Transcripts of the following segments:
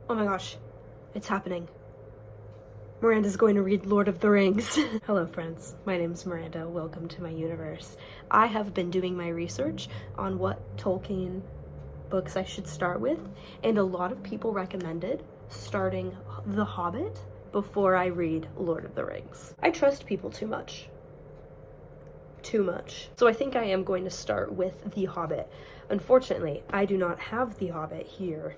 Oh my gosh, it's happening. Miranda's going to read Lord of the Rings. Hello friends, my name is Miranda. Welcome to my universe. I have been doing my research on what Tolkien books I should start with, and a lot of people recommended starting The Hobbit before I read Lord of the Rings. I trust people too much. So I think I am going to start with The Hobbit. Unfortunately, I do not have The Hobbit here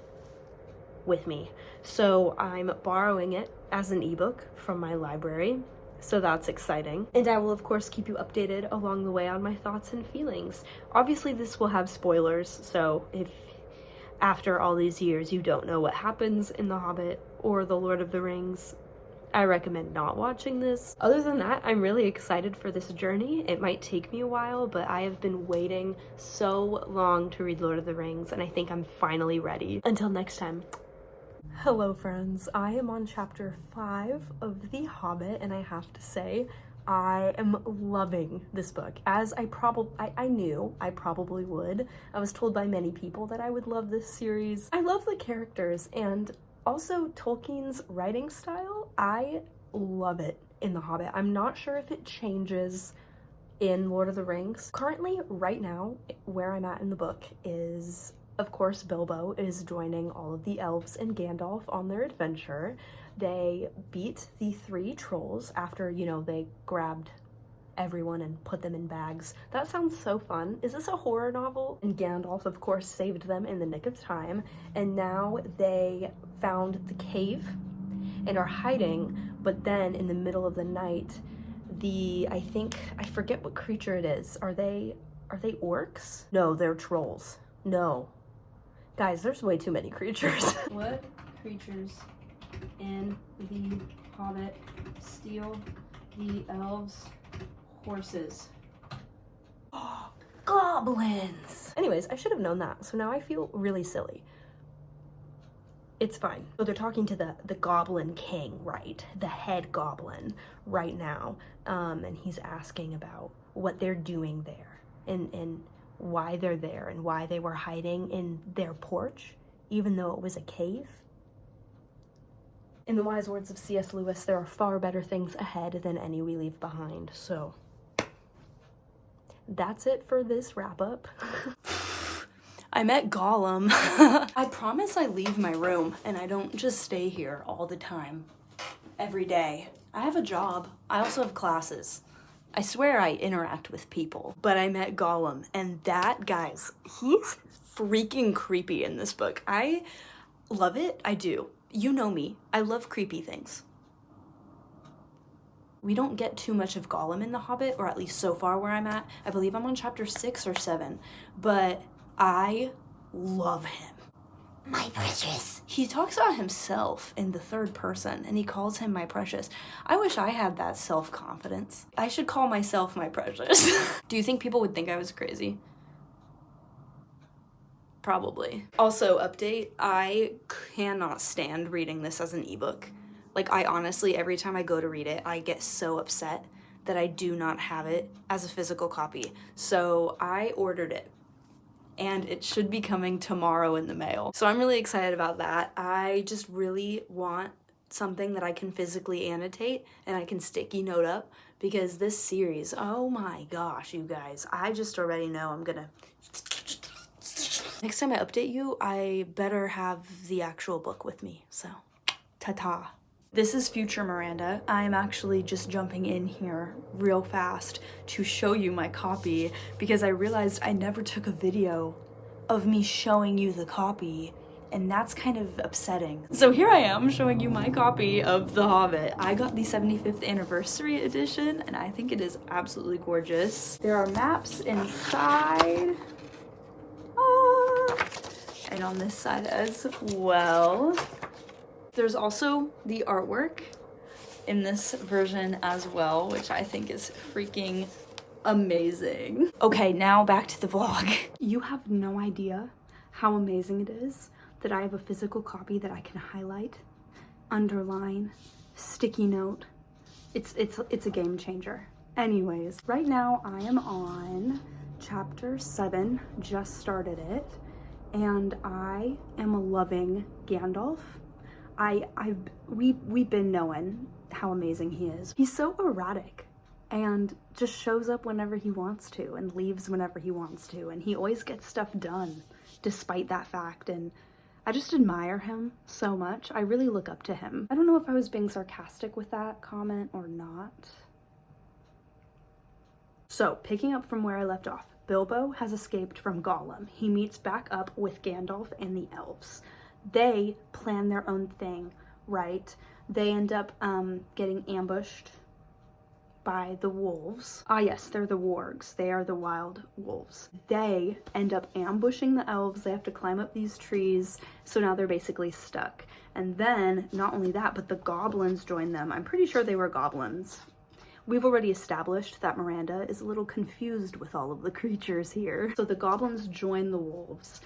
with me, so I'm borrowing it as an ebook from my library, so that's exciting. And I will of course keep you updated along the way on my thoughts and feelings. Obviously this will have spoilers, so if after all these years you don't know what happens in The Hobbit or The Lord of the Rings, I recommend not watching this. Other than that, I'm really excited for this journey. It might take me a while, but I have been waiting so long to read Lord of the Rings, and I think I'm finally ready. Until next time. Hello friends, I am on chapter 5 of The Hobbit, and I have to say, I am loving this book. As I knew I probably would. I was told by many people that I would love this series. I love the characters, and also Tolkien's writing style. I love it in The Hobbit. I'm not sure if it changes in Lord of the Rings. Currently, right now, where I'm at in the book is, of course, Bilbo is joining all of the elves and Gandalf on their adventure. They beat the 3 trolls after, you know, they grabbed everyone and put them in bags. That sounds so fun. Is this a horror novel? And Gandalf, of course, saved them in the nick of time, and now they found the cave and are hiding, but then in the middle of the night, I forget what creature it is. Are they orcs? No, they're trolls. No. Guys, there's way too many creatures. What creatures in The Hobbit steal the elves' horses? Goblins! Anyways, I should have known that, so now I feel really silly. It's fine. So they're talking to the Goblin King, right? The head goblin right now. And he's asking about what they're doing there and why they're there and why they were hiding in their porch, even though it was a cave. In the wise words of C.S. Lewis, there are far better things ahead than any we leave behind. So that's it for this wrap up. I met Gollum. I promise I leave my room and I don't just stay here all the time, every day. I have a job. I also have classes. I swear I interact with people, but I met Gollum, and that, guys, he's freaking creepy in this book. I love it. I do. You know me. I love creepy things. We don't get too much of Gollum in The Hobbit, or at least so far where I'm at. I believe I'm on chapter 6 or 7, but I love him. My precious. He talks about himself in the third person, and he calls him my precious. I wish I had that self-confidence. I should call myself my precious. Do you think people would think I was crazy? Probably. Also, update, I cannot stand reading this as an ebook. Like, I honestly, every time I go to read it, I get so upset that I do not have it as a physical copy. So I ordered it, and it should be coming tomorrow in the mail. So I'm really excited about that. I just really want something that I can physically annotate and I can sticky note up, because this series, oh my gosh, you guys, I just already know I'm gonna... Next time I update you, I better have the actual book with me, so ta-ta. This is future Miranda. I'm actually just jumping in here real fast to show you my copy, because I realized I never took a video of me showing you the copy, and that's kind of upsetting. So here I am showing you my copy of The Hobbit. I got the 75th anniversary edition, and I think it is absolutely gorgeous. There are maps inside. And on this side as well. There's also the artwork in this version as well, which I think is freaking amazing. Okay, now back to the vlog. You have no idea how amazing it is that I have a physical copy that I can highlight, underline, sticky note. It's a game changer. Anyways, right now I am on chapter 7, just started it, and I am loving Gandalf. we've been knowing how amazing he is. He's so erratic and just shows up whenever he wants to and leaves whenever he wants to, and he always gets stuff done despite that fact, and I just admire him so much. I really look up to him. I don't know if I was being sarcastic with that comment or not. So, picking up from where I left off, Bilbo has escaped from Gollum. He meets back up with Gandalf and the elves. They plan their own thing, right? They end up getting ambushed by the wolves. Ah yes, they're the wargs. They are the wild wolves. They end up ambushing the elves. They have to climb up these trees, so now they're basically stuck. And then, not only that, but the goblins join them. I'm pretty sure they were goblins. We've already established that Miranda is a little confused with all of the creatures here. So the goblins join the wolves.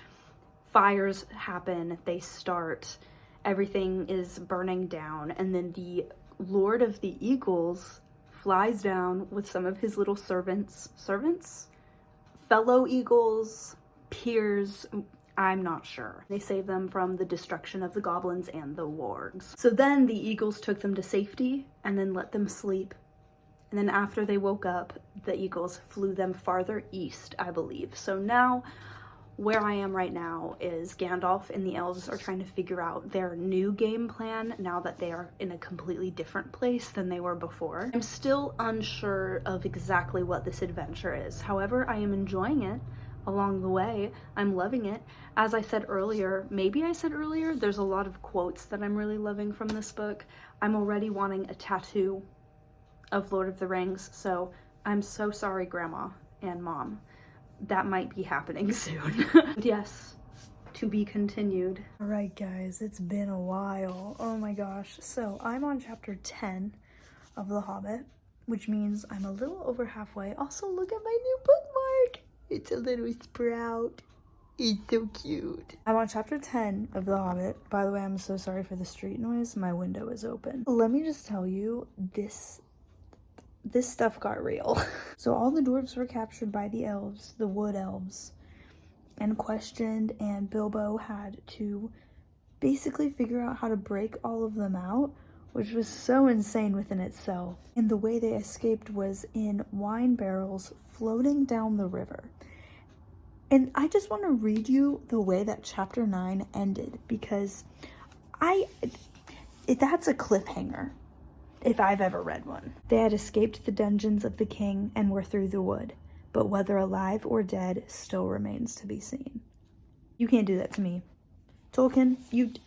Fires happen, they start, everything is burning down, and then the Lord of the Eagles flies down with some of his little servants? Fellow eagles, peers, I'm not sure. They save them from the destruction of the goblins and the wargs. So then the eagles took them to safety and then let them sleep. And then after they woke up, the eagles flew them farther east, I believe. So now, where I am right now is Gandalf and the elves are trying to figure out their new game plan now that they are in a completely different place than they were before. I'm still unsure of exactly what this adventure is. However, I am enjoying it along the way. I'm loving it. As I said earlier, there's a lot of quotes that I'm really loving from this book. I'm already wanting a tattoo of Lord of the Rings, so I'm so sorry, Grandma and Mom. That might be happening soon. But yes, to be continued. Alright guys, it's been a while. Oh my gosh. So I'm on chapter 10 of The Hobbit, which means I'm a little over halfway. Also, look at my new bookmark. It's a little sprout. It's so cute. I'm on chapter 10 of The Hobbit. By the way, I'm so sorry for the street noise. My window is open. Let me just tell you, this stuff got real. So all the dwarves were captured by the elves, the wood elves, and questioned, and Bilbo had to basically figure out how to break all of them out, which was so insane within itself. And the way they escaped was in wine barrels floating down the river. And I just want to read you the way that chapter 9 ended, because that's a cliffhanger if I've ever read one. They had escaped the dungeons of the king and were through the wood, but whether alive or dead still remains to be seen. You can't do that to me. Tolkien,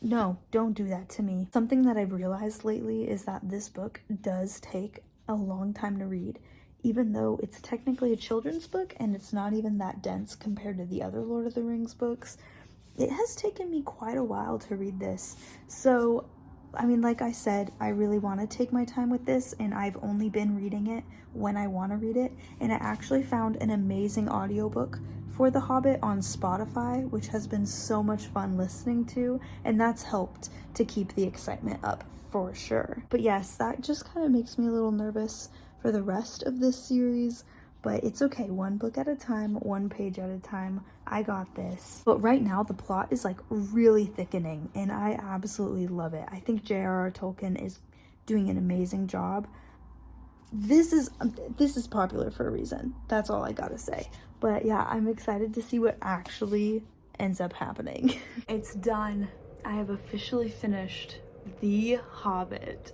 no, don't do that to me. Something that I've realized lately is that this book does take a long time to read, even though it's technically a children's book and it's not even that dense compared to the other Lord of the Rings books. It has taken me quite a while to read this, so I mean, like I said, I really want to take my time with this, and I've only been reading it when I want to read it, and I actually found an amazing audiobook for The Hobbit on Spotify, which has been so much fun listening to, and that's helped to keep the excitement up for sure. But yes, that just kind of makes me a little nervous for the rest of this series, but it's okay. One book at a time, one page at a time. I got this. But right now the plot is like really thickening, and I absolutely love it. I think J.R.R. Tolkien is doing an amazing job. This is popular for a reason. That's all I gotta say. But yeah, I'm excited to see what actually ends up happening. It's done. I have officially finished The Hobbit.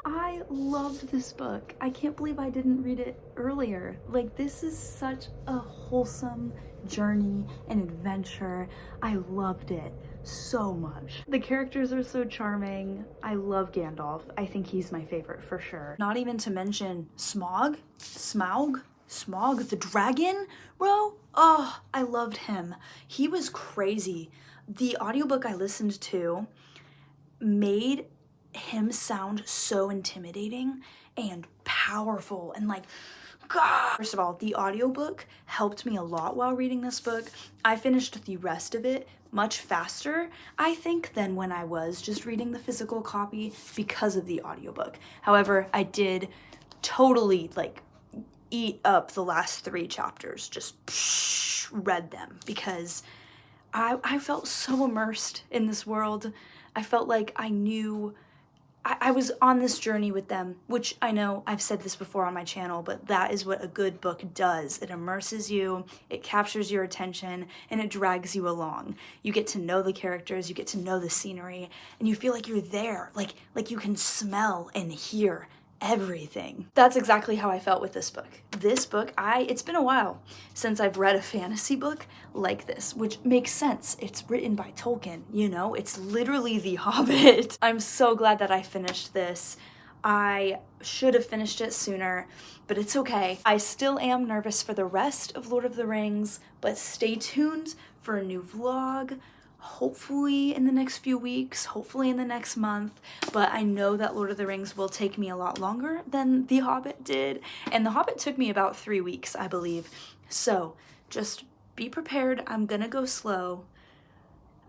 I loved this book. I can't believe I didn't read it earlier. Like, this is such a wholesome journey and adventure. I loved it so much. The characters are so charming. I love Gandalf. I think he's my favorite for sure. Not even to mention Smaug the dragon, bro. Oh, I loved him. He was crazy. The audiobook I listened to made him sound so intimidating and powerful and like, God. First of all, the audiobook helped me a lot while reading this book. I finished the rest of it much faster, I think, than when I was just reading the physical copy because of the audiobook. However, I did totally like eat up the last 3 chapters, just read them because I felt so immersed in this world. I felt like I knew I was on this journey with them, which I know I've said this before on my channel, but that is what a good book does. It immerses you, it captures your attention, and it drags you along. You get to know the characters, you get to know the scenery, and you feel like you're there, like you can smell and hear everything. That's exactly how I felt with this book. This book, it's been a while since I've read a fantasy book like this, which makes sense. It's written by Tolkien, you know? It's literally The Hobbit. I'm so glad that I finished this. I should have finished it sooner, but it's okay. I still am nervous for the rest of Lord of the Rings, but stay tuned for a new vlog, hopefully in the next few weeks, hopefully in the next month, but I know that Lord of the Rings will take me a lot longer than The Hobbit did, and The Hobbit took me about 3 weeks, I believe. So just be prepared. I'm gonna go slow.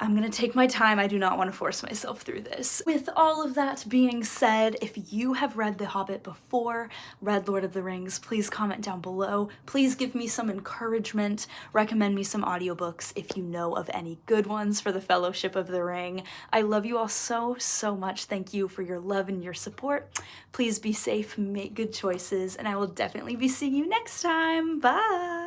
I'm gonna take my time. I do not want to force myself through this. With all of that being said, if you have read The Hobbit before, read Lord of the Rings, please comment down below. Please give me some encouragement. Recommend me some audiobooks if you know of any good ones for the Fellowship of the Ring. I love you all so, so much. Thank you for your love and your support. Please be safe, make good choices, and I will definitely be seeing you next time. Bye!